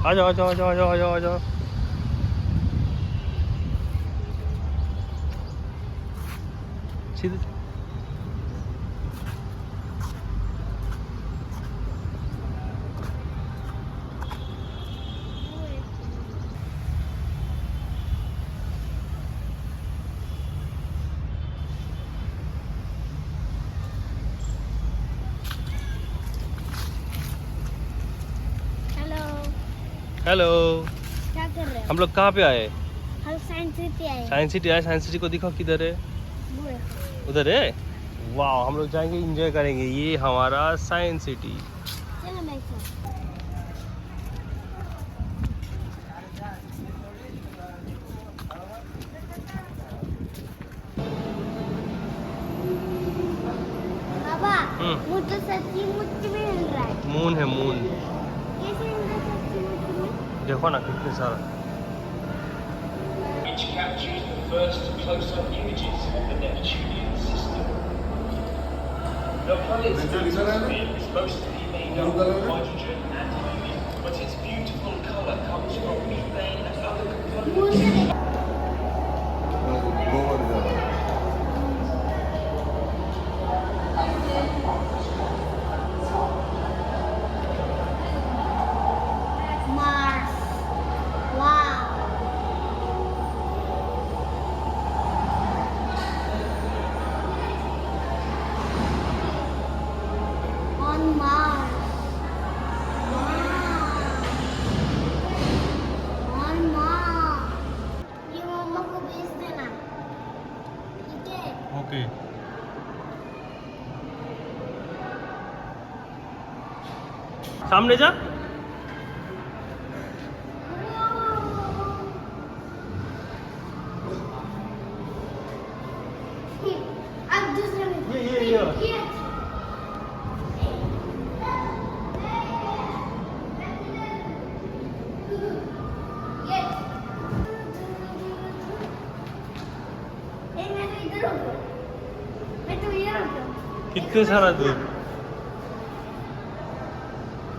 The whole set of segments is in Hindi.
आ जाओ आ जाओ आ जाओ आ जाओ आ जाओ आ जाओ। सीधे हेलो। क्या कर रहे हो? हम लोग कहाँ पे आए? हम साइंस सिटी आए। साइंस सिटी आए। साइंस सिटी को दिखाओ किधर है। वो देखो। उधर है। वाह, हम लोग जाएंगे, एंजॉय करेंगे। ये हमारा साइंस सिटी। चलो मेरे साथ। बाबा, मुझे सच्ची मुझे भी मिल रहा है। मून है मून। कैसे मिल रहा है सच्ची मुझे में? देखो ना कितने सारा। Which captures the first close-up images of the Neptunian system. The planet's atmosphere is mostly made up of hydrogen and helium, but its beautiful colour comes from methane and other components. Mars. Wow. On Mars. Wow. On Mars. ये मम्मा को भेज देना, ठीक है? ओके। सामने जा। अब दूसरे में ये। मैं तो इधर हूँ, मैं तो इधर हूँ, कितने सारा दूर।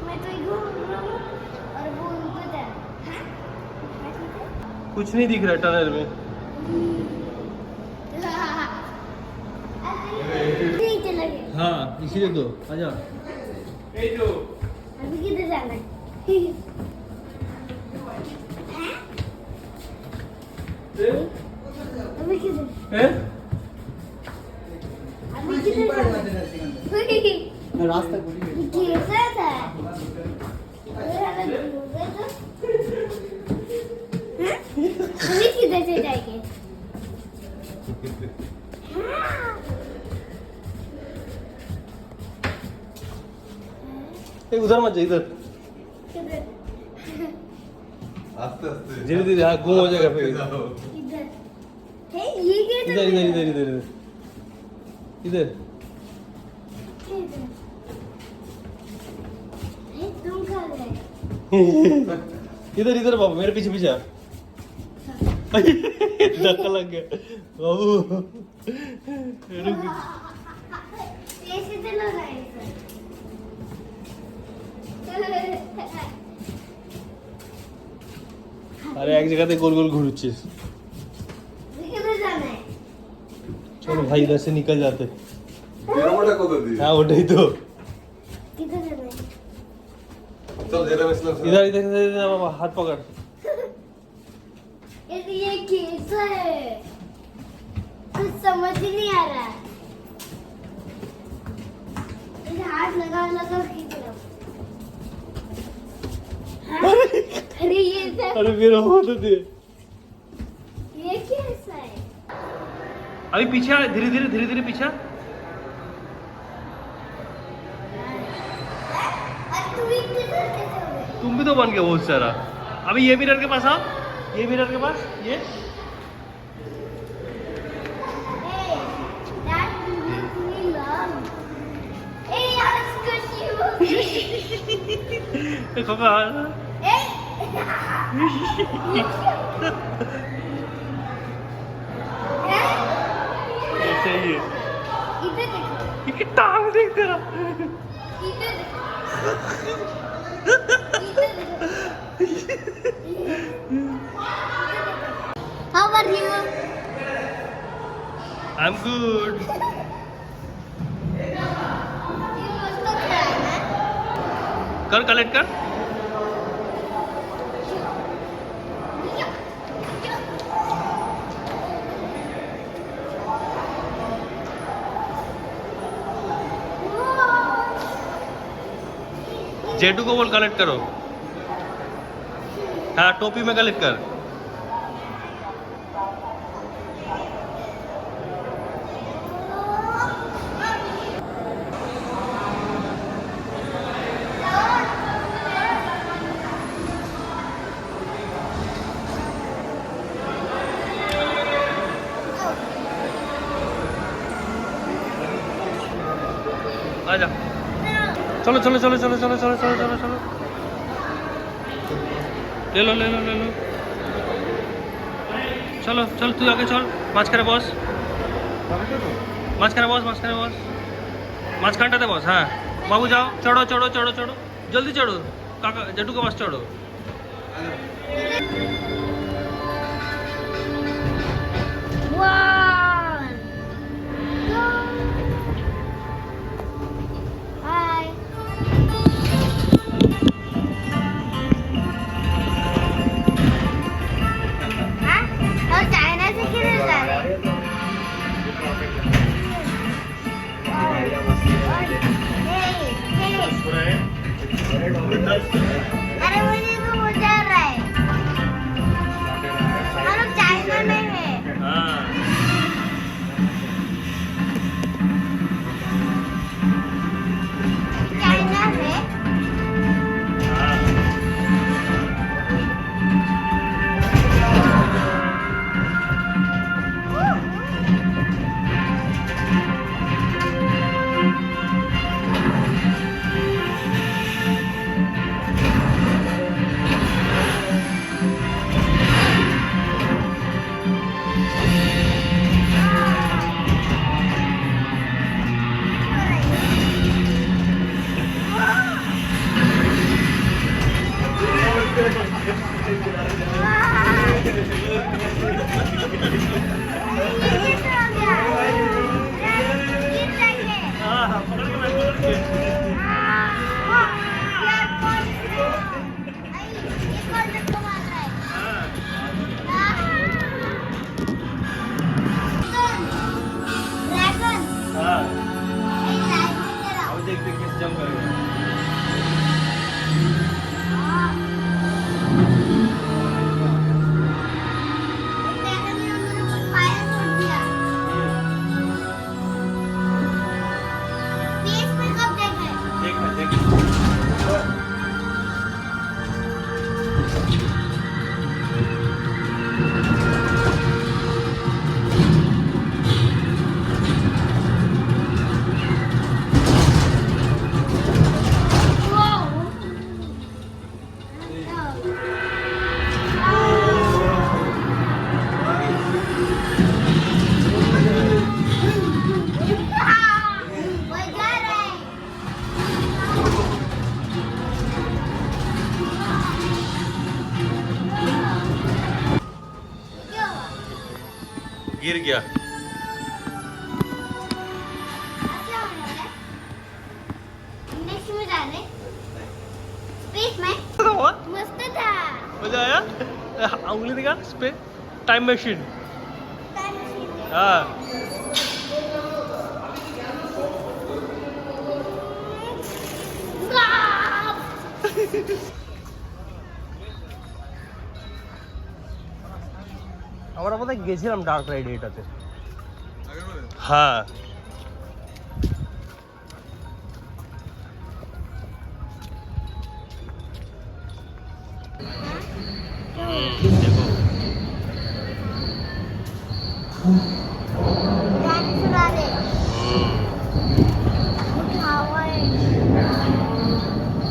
मैं तो इधर हूँ और वो उधर है। कुछ नहीं दिख रहा टनल में। नहीं चला गया। हाँ, इसीलिए तो आजा। अभी किधर जाना है? अभी किधर? अभी किधर जाना है? रास्ता कैसा था? अभी किधर से जाएंगे? उधर मत जा, इधर। किधर? आस्ते आस्ते धीरे धीरे, हाँ गुम हो जाएगा फिर। इधर। है ये कैसा? इधर इधर इधर इधर इधर। है तुम कहाँ गए? इधर इधर बाबू, मेरे पीछे पीछे आ। धक्का लग गया बाबू। रुक। कैसे चला रहा है अरे एक जगह गोल गोल घूरছিস। किधर जाना है? चलो भाई, इधर से निकल जाते। पिरामिड को दे दी। हाँ उठे तो। किधर जाना है? चल जरा मिसल इधर इधर इधर इधर बाबा, हाथ पकड़। ये कैसा है? कुछ समझ ही नहीं आ रहा है। इधर हाथ लगा लगा खींच रहा हूँ। हाँ? अरे ये सब अरे मेरा हो तो दे। ये कैसा है? अभी पीछे आ, धीरे धीरे धीरे धीरे पीछे आ। तुम इतने दूर कैसे हो गए? तुम भी तो बन गए बहुत सारा। अभी ये मिरर के पास आ, ये मिरर के पास ये। Hey, that makes me love. Hey, I squish you. देखो कहाँ। Hey. ये चाहिए। इधर देखो, ये टांग देख तेरा। इधर देखो, इधर देखो। I am good. ये मस्त खेळायला आहे. कर कलेक्ट कर। जेटू को बोल कलेक्ट करो। हाँ टोपी में कलेक्ट कर। आजा चलो चलो चलो चलो चलो चलो चलो चलो चलो ले लो ले लो ले लो चलो चल तू आगे चल माछ करे बॉस माछ करे बॉस माछ करे बॉस माछ कांटा दे बॉस हाँ बाबू जाओ चढ़ो चढ़ो चढ़ो चढ़ो जल्दी चढ़ो काका जट्टू के पास चढ़ो One, go. Bye. हाँ? और चाइना से किधर जा रहे हैं? अरे मुझे तो वो जा रहा है हम लोग चाइना में है हाँ चाइना में गिर गया नेक्स्ट में जाने स्पेस में मस्त था मजा आया उंगली दिखा इस पे टाइम मशीन हाँ আমরা বোধহয় গেছিলাম ডার্ক রাইড এটাতে হ্যাঁ देखो गाने सुना दे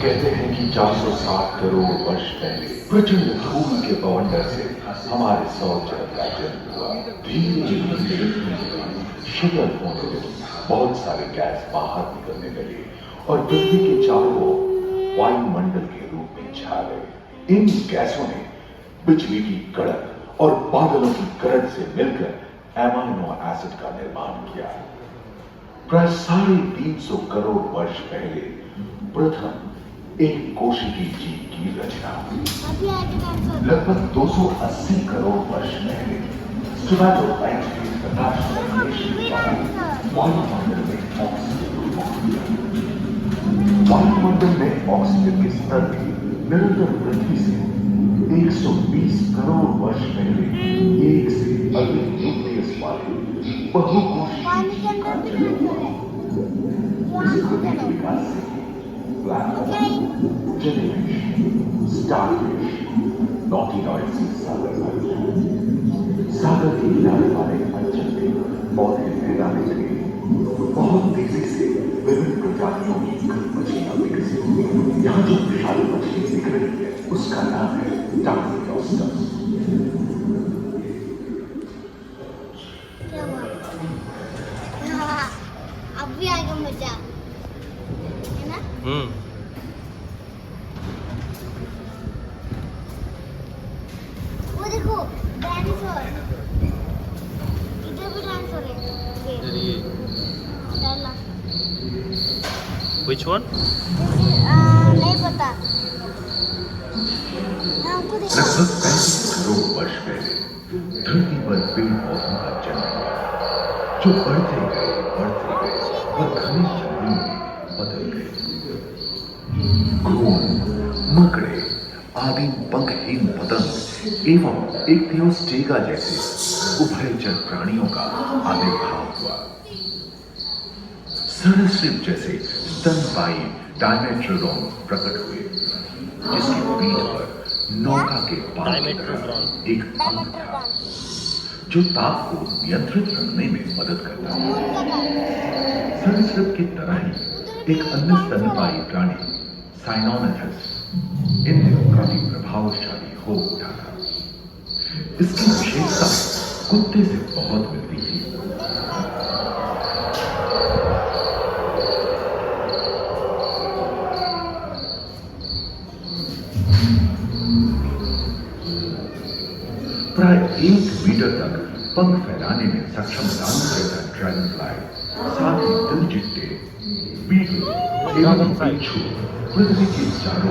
कहते हैं कि 460 करोड़ वर्ष पहले प्रचंड धूल के बवंडर से हमारे सौर जगत का जन्म हुआ। धीरे धीरे शीतल होने लगी, बहुत सारे गैस बाहर निकलने लगे और पृथ्वी के चारों ओर वायुमंडल के रूप में छा गए। इन गैसों ने बिजली की कड़क और बादलों की करंट से मिलकर एमाइनो एसिड का निर्माण किया। प्राय 350 करोड़ वर्ष पहले प्रथम एक कोशिकीय जीव की रचना हुई। अभी आगे डांसर लगभग 280 करोड़ वर्ष पहले स्टोमैटोफाइट के प्रकाश संश्लेषण द्वारा वायुमंडल में ऑक्सीजन के स्तर की निरंतर वृद्धि से 120 करोड़ वर्ष पहले एक से अधिक न्यूक्लियस वाले बहुकोषीय पानी के अंदर भी डांसर है। इसी यहाँ वृद्धि से के विकास से प्लैंक्टन, जेलीफिश, स्टारफिश, नॉटिनॉइड सी सागर के किनारे वाले अंचल में पौधे फैलाने लगे। बहुत तेजी से विभिन्न प्रजातियों की मछलियां विकसित हुई। यहाँ जो विशाल मछली दिख रही है उसका नाम है डार्वियोस्टस। क्या हुआ? हाँ, अब भी आगे मजा है ना? वो देखो डायनासोर, इधर भी डायनासोर है। ये डाला। Which one? नहीं पता। हमको देखो। लगभग 35 करोड़ वर्ष पहले धरती पर पेड़ पौधों का जन्म हुआ, जो बढ़ते गए और घने जंगलों में बदल गए। घोंघ, मकड़े आदि पंखहीन पतंग एवं एक थियोस्टेगा जैसे उभयचर प्राणियों का आविर्भाव हुआ। सरीसृप जैसे स्तनपायी डायमेट्रोडॉन प्रकट हुए, जिसकी पीठ पर नौका के पाल की तरह एक पंख था, जो ताप को नियंत्रित रखने में मदद करता है। सरीसृप की तरह ही एक अन्य स्तनपायी प्राणी साइनोनिथस इन दिनों काफी प्रभावशाली हो उठा था। इसकी विशेषता कुत्ते से बहुत मिलती थी। प्राय 1 मीटर तक पंख फैलाने में सक्षम ड्रैगन फ्लाई, साथ ही दिलचिट्टे, बीटल एवं बिच्छू पृथ्वी के चारों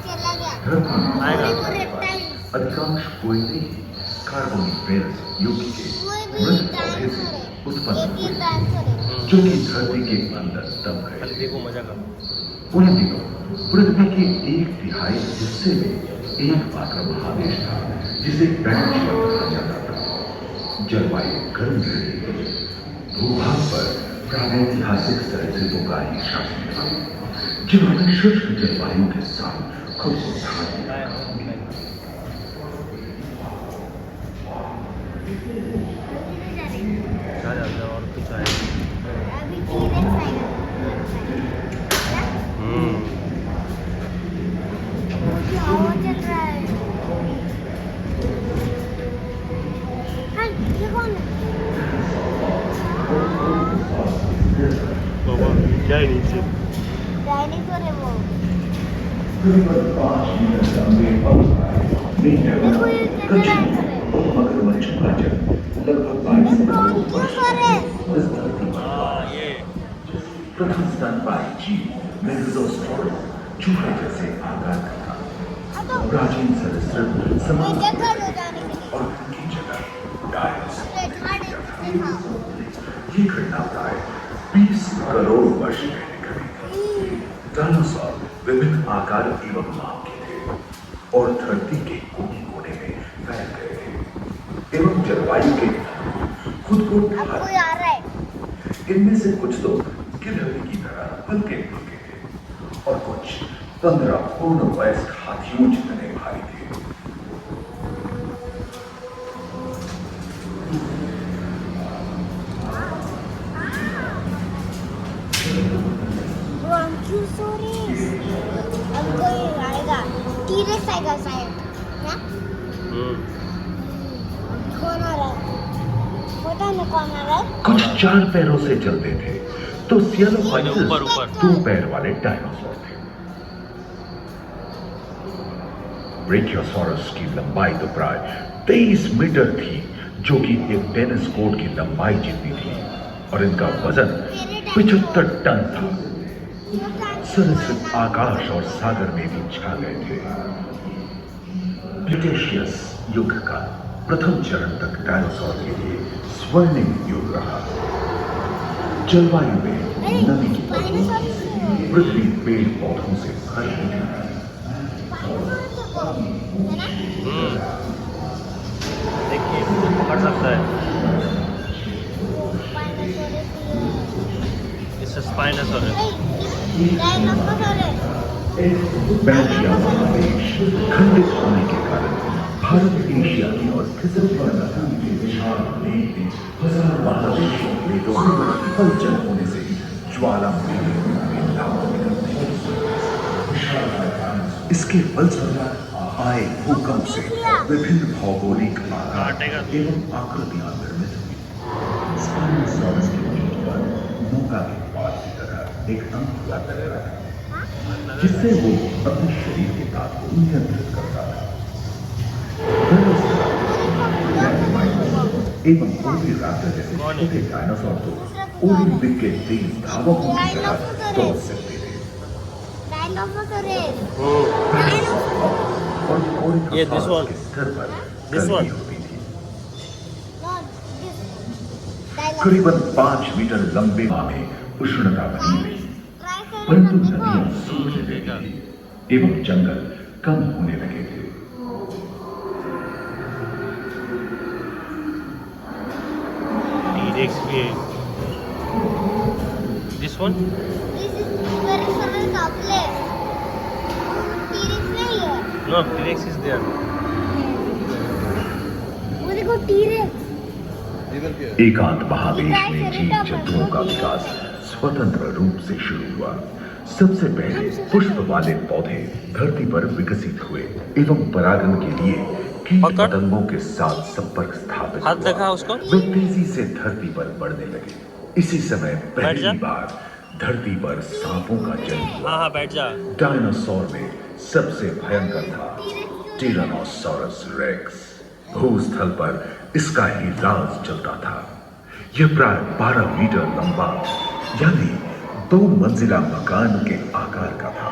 चला गया। आएगा। अधिकांश कोयले ही कार्बोनिफेरस युग के मृत पौधे से उत्पन्न हुए, जो कि धरती के अंदर दब गए थे। देखो मजा करो। उन दिनों पृथ्वी के 1/3 हिस्से में एकमात्र महादेश था जिसे पेनिनसुला कहा जाता था। जलवायु गर्म रही, भूभाग पर प्रागैतिहासिक सरहदों का ही शासन था, जिन्होंने शुष्क जलवायु के साथ खुद को ढाल दिया। और कुछ आएगा। अभी T-Rex आएगा। हवा चल रहा है। हाँ, ये कौन है? क्या है नीचे? डायनासोर है वो। करीबन 5 मीटर लंबे पंख देखो ये कैसे डायनासोर है। मगरमच्छ का जन्म लगभग 22 ब्रोंकियोसॉरस। इस धरती पर ये प्रथम स्तनपायी जीव मेगालोस्टोरस चूहे जैसे आकार का था। हाँ तो प्राचीन सरीसृप ये समुद्र जगह हो जाने के लिए। और उनकी जगह डायस देखा। ये घटना प्राय 20 करोड़ वर्ष पहले घटी। डायनासोर विभिन्न आकार एवं माप के थे और धरती के कोने कोने में फैल गए थे एवं जलवायु के खुद को अब कोई आ रहा है। इनमें से कुछ तो गिलहरी की तरह हल्के फुल्के थे और कुछ 15 पूर्ण वयस्क हाथियों जितने भारी थे। ब्रोंकियोसॉरस। अब कोई आएगा। T-Rex आएगा शायद। क्या? कौन आ रहा है? पता नहीं कौन आ रहा है। कुछ 4 पैरों से चलते थे तो सियालोफाइट्स ऊपर, ऊपर। 2 पैर वाले डायनासोर थे। ब्रेकियोसॉरस की लंबाई तो प्राय 23 मीटर थी, जो कि एक टेनिस कोर्ट की लंबाई जितनी थी और इनका वजन 75 टन था। सरीसृप आकाश और सागर में भी छा गए थे। क्रिटेशियस युग का प्रथम चरण तक डायनासोर के लिए स्वर्णिम युग रहा। जलवायु में नमी की पृथ्वी पेड़ पौधों से भर उठी। देखिए पकड़ सकता है। इससे स्पाइनोसॉरस बैल्जिया महादेश खंडित होने के कारण भारत एशिया की ओर खिसक पड़ा था। हजार महादेशों प्लेटों में हलचल होने से ज्वालामुखी में लावा निकलने लगी। इसके फलस्वरूप आए भूकंप से विभिन्न भौगोलिक आकार एवं आकृतियां निर्मित हुई। स्पाइनोसॉरस की पीठ पर नौका के पाल की तरह एक अंक हुआ करता था, जिससे वो अपने शरीर के ताप को नियंत्रित करता था। एवं ओविराप्टर जैसे छोटे डायनासोर तो ओलंपिक के तेज धावकों की तरह दौड़ सकते थे। और ये this one. के स्तर पर This गर्मी one. होती थी। करीबन 5 मीटर लंबे में उष्णता बनी हुई, परंतु नदियां सूखने लगी एवं जंगल कम होने लगे थे। T-Rex भी है। This one? No, T-Rex is there. एकांत महादेश में जीव जंतुओं का विकास स्वतंत्र रूप से शुरू हुआ। सबसे पहले पुष्प वाले पौधे धरती पर विकसित हुए एवं परागण के लिए कीट पकड़। पतंगों के साथ संपर्क स्थापित हाथ हुआ। देखा उसको? वे तेजी से धरती पर बढ़ने लगे। इसी समय बैठ पहली जा। बार धरती पर सांपों का जन्म हुआ। हाँ बैठ जा। डायनासोर में सबसे भयंकर था टिरानोसॉरस रेक्स। भूस्थल पर इसका ही राज चलता था। यह प्राय 12 मीटर लंबा यानी 2 मंजिला मकान के आकार का था।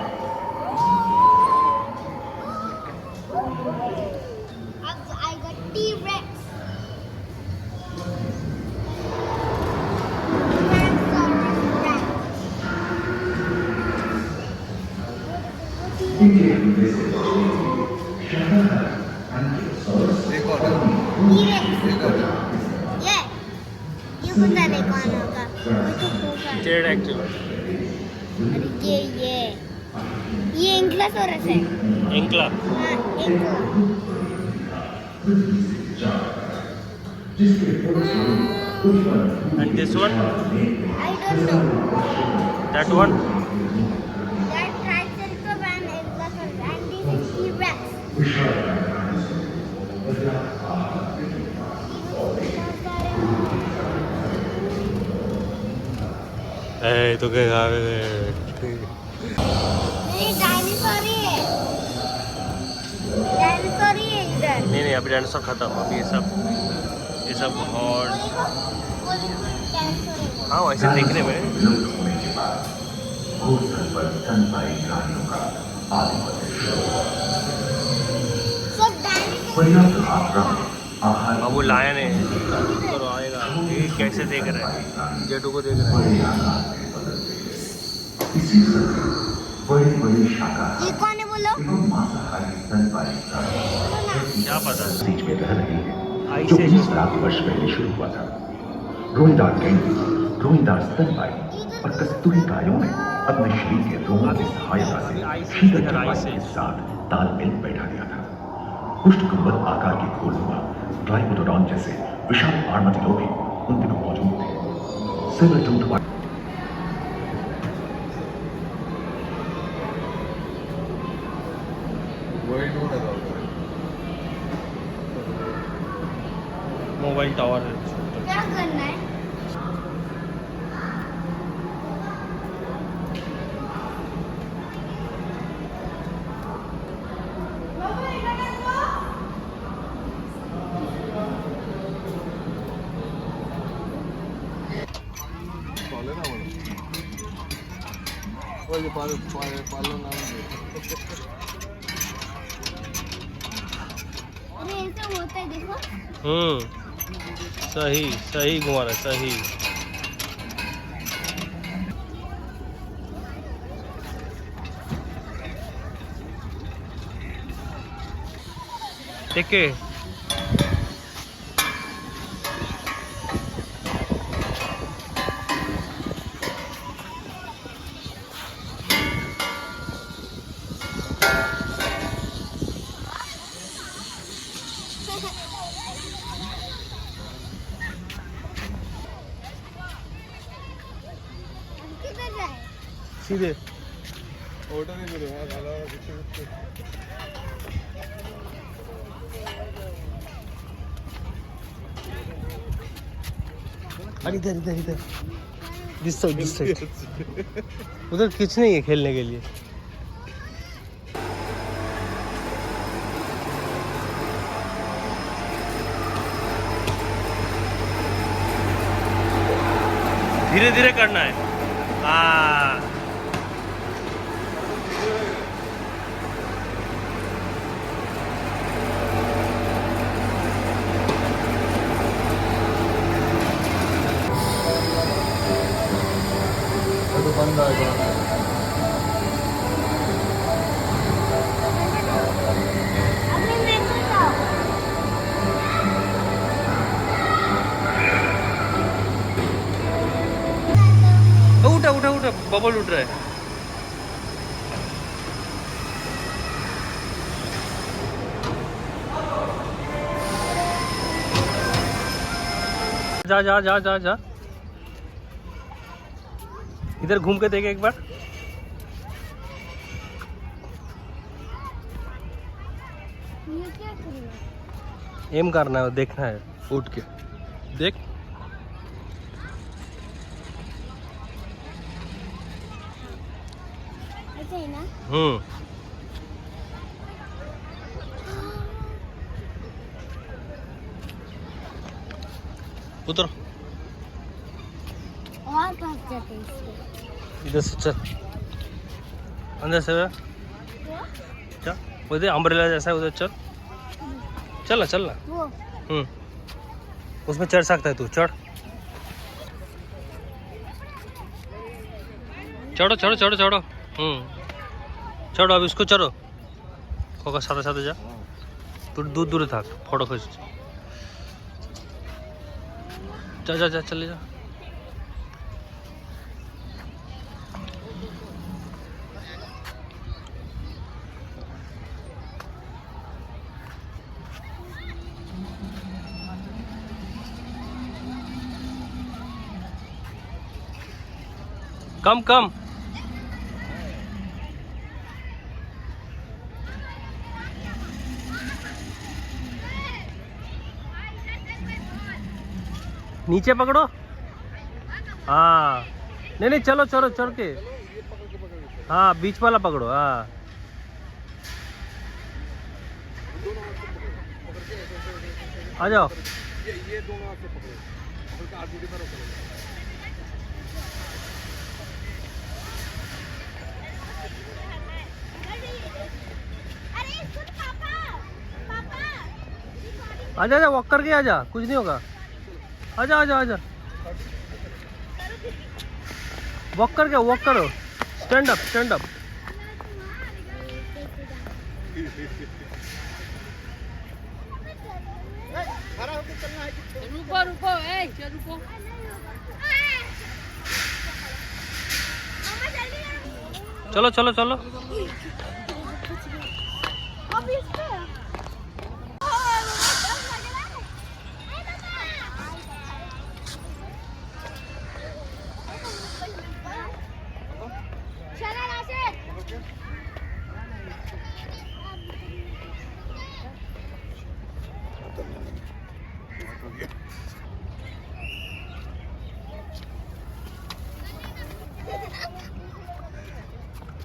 ये बंदा नहीं कौन होगा, वो तो होगा। Pterodactyl. ये एंक्लोसोरस है। Ankla. हाँ, एंक्लो। And this one? I don't know. That one? That Triceratops and Ankylosaurus, and this is T-Rex. तो क्या नहीं, डायनासोर ही है। डायनासोर ही है इधर। नहीं अभी डायनासोर खत्म। अभी ये सब और वो देखो, डायनासोर है। हाँ वैसे देखने में विलुप्त होने के बाद भूस्थल पर स्तनपायी प्राणियों का आधिपत्य शुरू हुआ। सब डायनासोर। पर्याप्त मात्रा में आहार अब वो लायन है तो आएगा। ये कैसे देख रहा है? जेटू को देख रहा है। बड़े आकार में बदलते हैं। इसी तरह बड़े शाकाहारी ये कौन है बोलो? एवं मांसाहारी स्तनपायी प्राणी बोलो ना। क्या पता? बीच में रह रहे हैं, आई जो से 20 लाख वर्ष पहले शुरू हुआ था। रोईदार गेंडे, रोईदार स्तनपायी और कस्तूरी गायों ने अपने शरीर के रोमों की सहायता से शीतल जलवायु के साथ तालमेल बैठा दिया था। पुष्ट गुंबद आकार के खोलनुमा ट्राइकोडोन जैसे विशाल आर्madillo भी उन दिनों मौजूद थे। सेबरटूथ मोबाइल टावर है। क्या करना है? पालो नाम दे। अरे ऐसा होता है देखो। सही सही घुमा रहा है, सही। ठीक है। किधर जाए? सीधे ऑर्डर नहीं करो हां झाला पीछे। अरे इधर इधर इधर दिस साइड उधर कुछ नहीं है खेलने के लिए। धीरे धीरे करना है। हाँ तो बंद आएगा। अभी मैं तो जाऊँ। उठा उठा उठा बबल उठ रहा है। जा जा जा जा जा इधर घूम के देखे एक बार। ये क्या कर रहे हो? एम करना है, देखना है उठ के देख। ऐसे ही ना? उतर और पास जाते हैं इसके। इधर से चल, अंदर से चल, उधर अम्ब्रेला जैसा है उधर चल। चल ना चल ना। वो उसमें चढ़ सकता है तू, चढ़। चढ़ो चढ़ो चढ़ो चढ़ो। चढ़ो अब इसको चढ़ो। होगा साथे साथे जा, तू दूर दूर था फोटो खींच। जा जा जा चले जा। कम कम नीचे पकड़ो। हाँ नहीं नहीं चलो चलो चढ़ के। हाँ बीच वाला पकड़ो। हाँ आ जाओ। ये दोनों हाथ से पकड़ो, आगे की तरफ पकड़ो। अरे सुन पापा, पापा आजा आजा वॉक करके आजा, कुछ नहीं होगा। आजा आजा आजा वॉक करके, वॉक करो। Stand up stand up. रुको रुको ए रुको। चलो चलो चलो। अभी इसको चला राशिद।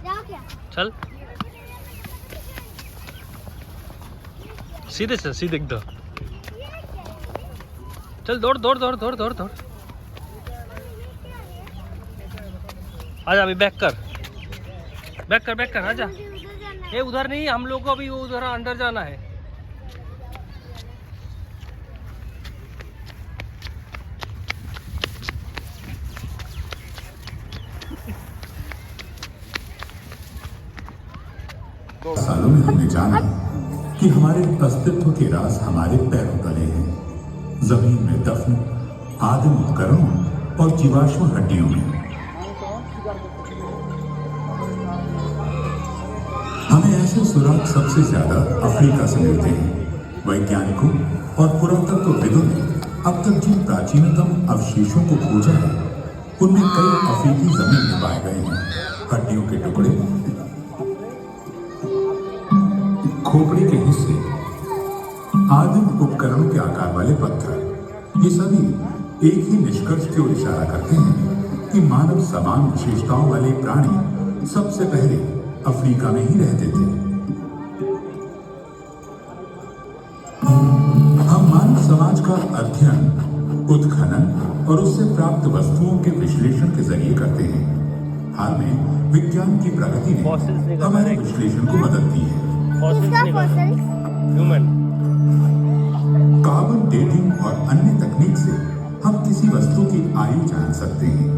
जाओ क्या? चल सीधे चल, सीधे एकदम चल। दौड़ दौड़ दौड़ दौड़ दौड़ दौड़। आजा अभी बैक कर। बैक कर आजा। मुझे उधर जाना है। ये उधर नहीं, हम लोग को अभी वो उधर अंदर जाना है। सालों में हमने जाना कि हमारे अस्तित्व के राज हमारे पैरों तले हैं, जमीन में दफन आदिम उपकरणों और जीवाश्म हड्डियों में। हमें ऐसे सुराग सबसे ज्यादा अफ्रीका से मिलते हैं। वैज्ञानिकों और पुरातत्वविदों ने अब तक जिन प्राचीनतम अवशेषों को खोजा है उनमें कई अफ्रीकी जमीन में पाए गए हैं। हड्डियों के टुकड़े, खोपड़ी के हिस्से, आदिम उपकरणों के आकार वाले पत्थर, ये सभी एक ही निष्कर्ष की ओर इशारा करते हैं कि मानव समान विशेषताओं वाले प्राणी सबसे पहले अफ्रीका में ही रहते थे। हम मानव समाज का अध्ययन, उत्खनन और उससे प्राप्त वस्तुओं के विश्लेषण के जरिए करते हैं। हाल में विज्ञान की प्रगति ने हमारे विश्लेषण को मदद दी है। किसका फॉसिल्स? ह्यूमन। कार्बन डेटिंग और अन्य तकनीक से हम किसी वस्तु की आयु जान सकते हैं।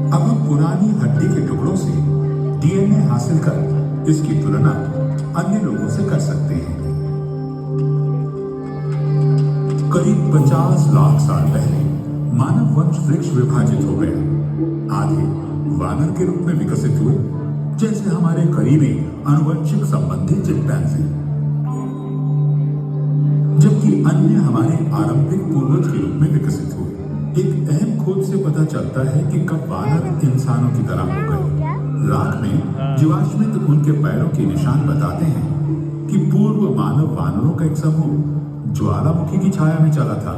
अब हम पुरानी हड्डी के टुकड़ों से डीएनए हासिल कर इसकी तुलना अन्य लोगों से कर सकते हैं। करीब 50 लाख साल पहले मानव वंश वृक्ष विभाजित हो गया। आधे वानर के रूप में विकसित हुए, जैसे हमारे करीबी आनुवंशिक संबंधी चिंपैंजी, जबकि अन्य हमारे आरंभिक पूर्वज के रूप में विकसित हुए। एक अहम खोज से पता चलता है कि कब वानर इंसानों की तरह हो गए। राख में जीवाश्मित उनके पैरों के निशान बताते हैं कि पूर्व मानव वानरों का एक समूह ज्वालामुखी की छाया में चला था।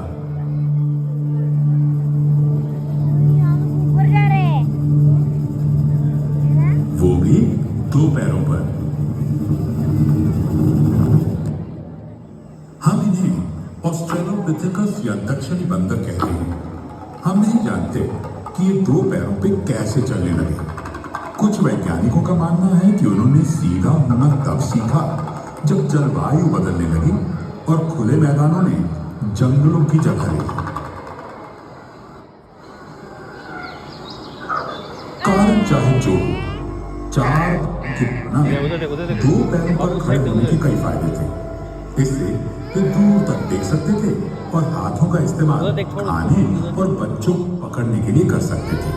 ऊपर जा रहे हैं। वो भी 2 पैरों पर। हम इन्हें ऑस्ट्रेलोपिथेकस या दक्षिणी बंदर कहते हैं। हम नहीं जानते कि ये 2 पैरों पे कैसे चलने लगे। कुछ वैज्ञानिकों का मानना है कि उन्होंने सीधा होना तब सीखा जब जलवायु बदलने लगी और खुले मैदानों ने जंगलों की जगह ली। कारण चाहे जो हो, 4 की तुलना में 2 पैरों पर खड़े होने के कई फायदे थे। इससे वे दूर तक देख सकते थे और हाथों का इस्तेमाल खाने और बच्चों को पकड़ने के लिए कर सकते थे।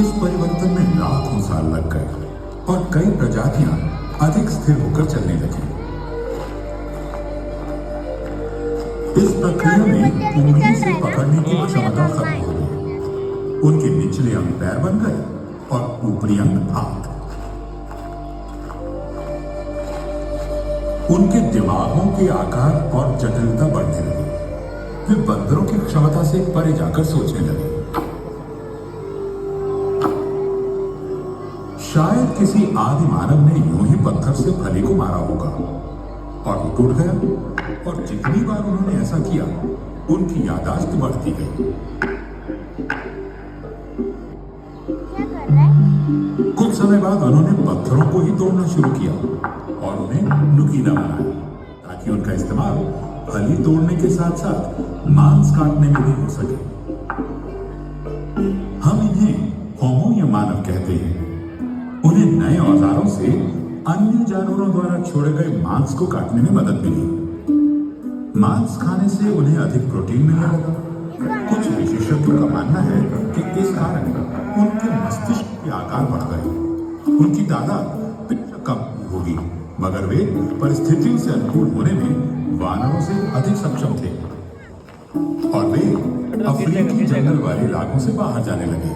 इस परिवर्तन में लाखों साल लग गए और कई प्रजातियां अधिक स्थिर होकर चलने लगी। इस प्रक्रिया में उंगली से पकड़ने की क्षमता खत्म हो गई। उनके निचले अंग पैर बन गए और ऊपरी अंग हाथ। उनके दिमागों के आकार और जटिलता बढ़ने लगी। वे बंदरों की क्षमता से परे जाकर सोचने लगे। शायद किसी आदि मानव ने यूं ही पत्थर से फली को मारा होगा और वो टूट गया, और जितनी बार उन्होंने ऐसा किया उनकी याददाश्त बढ़ती गई। क्या कर रहा है? कुछ समय बाद उन्होंने पत्थरों को ही तोड़ना शुरू किया और उन्हें नुकीला बनाया ताकि उनका इस्तेमाल फली तोड़ने के साथ साथ मांस काटने में भी हो सके। हम इन्हें होमो या मानव कहते हैं। उन्हें नए औजारों से अन्य जानवरों द्वारा छोड़े गए मांस को काटने में मदद मिली। मांस खाने से उन्हें अधिक प्रोटीन मिलने लगा। कुछ विशेषज्ञों का मानना है कि इस कारण उनके मस्तिष्क के आकार बढ़ गए। उनकी तादाद कम होगी, मगर वे परिस्थितियों से अनुकूल होने में वानरों से अधिक सक्षम थे और वे अफ्रीकी जंगल वाले इलाकों से बाहर जाने लगे।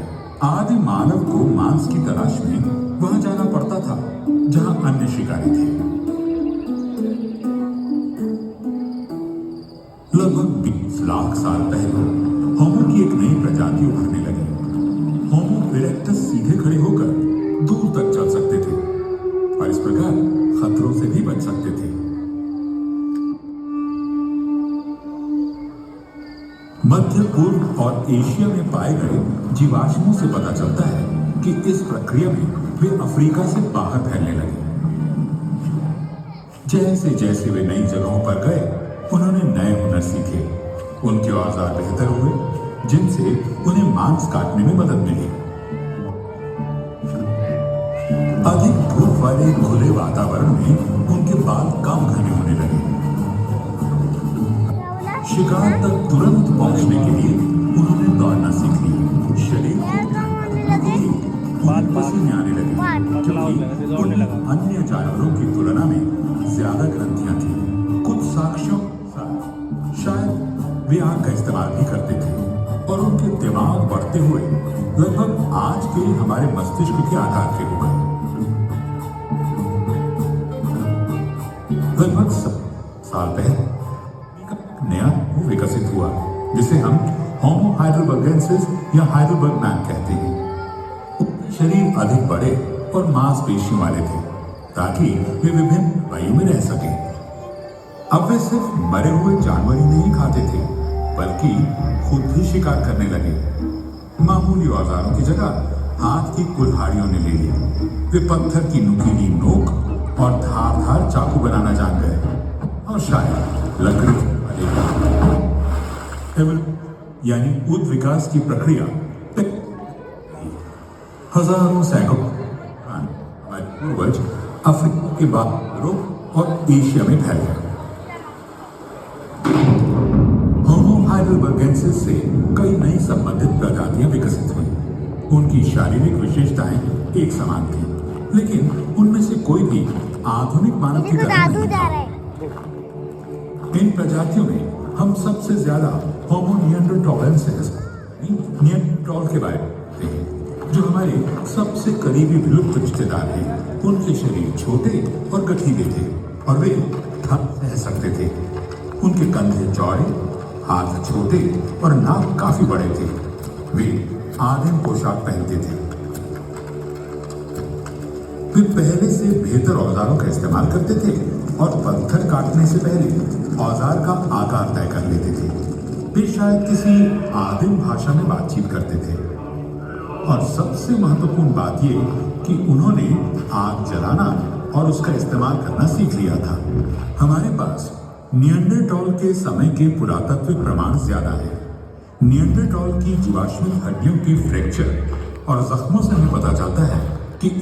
आदि मानव को मांस की तलाश में वहां जाना पड़ता था जहां अन्य शिकारी थे। लगभग 20 लाख साल पहले होमो की एक नई प्रजाति उभरने लगी। होमो इरेक्टस सीधे खड़े होकर दूर तक चल सकते थे और इस प्रकार खतरों से भी बच सकते थे। मध्य पूर्व और एशिया में पाए गए जीवाश्मों से पता चलता है कि इस प्रक्रिया में वे अफ्रीका से बाहर फैलने लगे। जैसे जैसे वे नई जगहों पर गए, उन्होंने नए हुनर सीखे। उनके औजार बेहतर हुए, जिनसे उन्हें मांस काटने में मदद मिली। अधिक धूप वाले खुले वातावरण में उनके बाल कम घने होने लगे। शिकार तक तुरंत पहुंचने के लिए उन्होंने दौड़ना सीख लिया। शरीर पसीने आने लगे, क्योंकि उन अन्य जानवरों की तुलना में ज्यादा ग्रंथियां थी। कुछ साक्ष्यों शायद वे आग का इस्तेमाल भी करते थे और उनके दिमाग बढ़ते हुए लगभग आज के हमारे मस्तिष्क के आकार के हो गए। लगभग 100 साल पहले नया विकसित हुआ जिसे हम होमो हाइडेलबर्गेंसिस या हाइडेलबर्ग मैन कहते हैं। शरीर अधिक बड़े और मांसपेशियों वाले थे ताकि वे विभिन्न वायु में रह सकें। अब वे सिर्फ मरे हुए जानवर ही नहीं खाते थे, बल्कि खुद भी शिकार करने लगे। मामूली औजारों की जगह हाथ की कुल्हाड़ियों ने ले ली। वे पत्थर की नुकीली नोक और धारदार चाकू बनाना जान गए और शायद लकड़ी यानी उद विकास की प्रक्रिया हजारों सैकड़ों हमारे पूर्वज अफ्रीका के बाद यूरोप और एशिया में फैल गए। होमो हाइडेलबर्गेंसिस से कई नई संबंधित प्रजातियां विकसित हुई। उनकी शारीरिक विशेषताएं एक समान थी, लेकिन उनमें से कोई भी आधुनिक मानव की तरह नहीं था। इन प्रजातियों में हम सबसे ज्यादा होमो निएंडरथालेंसिस निएंडरथाल के बारे में जानते हैं, जो हमारे सबसे करीबी विलुप्त रिश्तेदार हैं। उनके शरीर छोटे और गठीले थे और वे थक रह सकते थे। उनके कंधे चौड़े, हाथ छोटे और नाक काफी बड़े थे। वे आदिम पोशाक पहनते थे। वे पहले से बेहतर औजारों का इस्तेमाल करते थे और पत्थर काटने से पहले औजार का आकार तय कर लेते थे। वे शायद किसी आदिम भाषा में बातचीत करते थे। और सबसे महत्वपूर्ण बात यह कि उन्होंने आग जलाना और उसका इस्तेमाल करना सीख लिया था। हमारे पास निएंडरथाल के समय के पुरातत्विक प्रमाण ज्यादा है। निएंडरथाल की जीवाश्मी हड्डियों की फ्रैक्चर और जख्मों से हमें पता चलता है